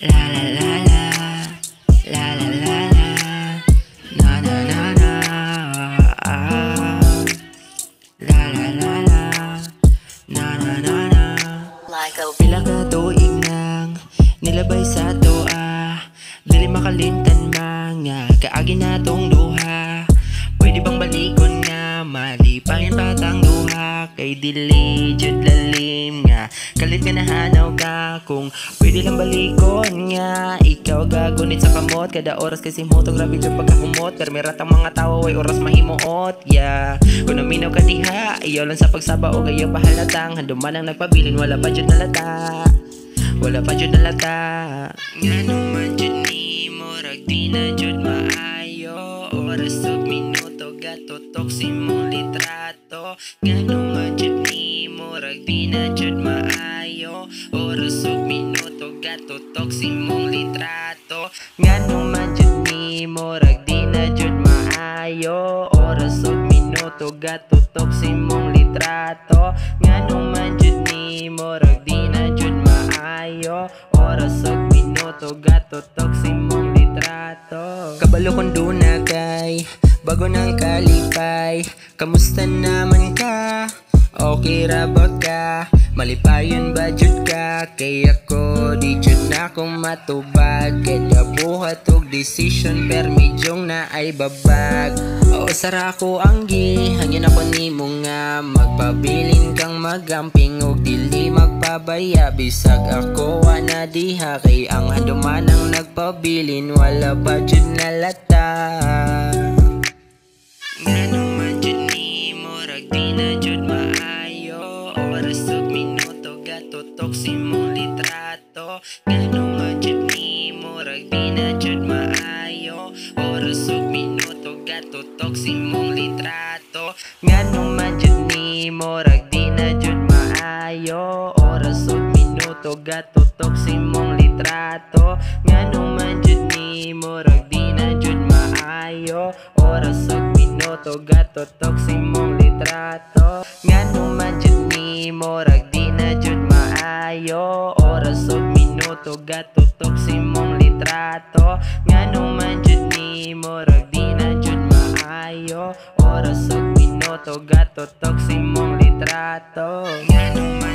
La la la la, la la la la, na na na na, la la la la, na na na na. Pila ka tuig nang nilabay sa toa, dili makalimtan mga kaagi na tong duha. Pwede bang balikon nga malipayan patang duha, kay dili jud lalim nga kalit ka nahanaw ka. Kung pwede lang balikon nga ikaw gagunit sa kamot, kada oras kasi mo to grabe jud pagkakumot. Permerat ang mga tawo way oras mahimuot, yeah. Kung naminaw ka diha ayaw lang sa pagsaba o gayo pahalatang handuman ang nagpabilin, wala pa jud nalata, wala pa jud nalata. Ngano man jud ni murag di na jud maayo, oras ug minuto gatutok si mong litrato. Ngano man jud ni murag di na jud maayo, oras ug minuto gatutok si mong litrato. Ngano man jud ni murag di na jud maayo, oras ug minuto gatutok si mong litrato. Ngano man jud ni murag di na jud maayo, oras ug minuto gatutok si mong litrato. Kabalo kung duna kay bago nang kalipay, kamusta naman ka? Okay ra ba ka? Malipayon ba jud ka? Kay ako di jud na ko matubag, kaya buhat og decision per medyong na ay babag. O sara ko anggi, hangin ako nimo nga magpabilin kang magamping og dili magpabaya. Bisag ako ana diha, kay ang handuman ang nagpabilin, wala ba jud nalata. Ngano man jud ni murag di na jud maayo, oras ug minuto gatutok si mong litrato. Ngano man jud ni murag di na jud maayo, oras ug minuto gatutok si mong litrato. Ngano man jud ni murag di na jud maayo, oras ug minuto gatutok si mong litrato. Ngano man jud ni murag di na jud maayo, oras ug minuto gatutok si mong litrato. Ngano man jud ni murag di na jud maayo, oras ug minuto gatutok si mong litrato. Ngano man jud ni murag di na jud maayo, oras ug minuto gatutok si mong litrato. Ngano man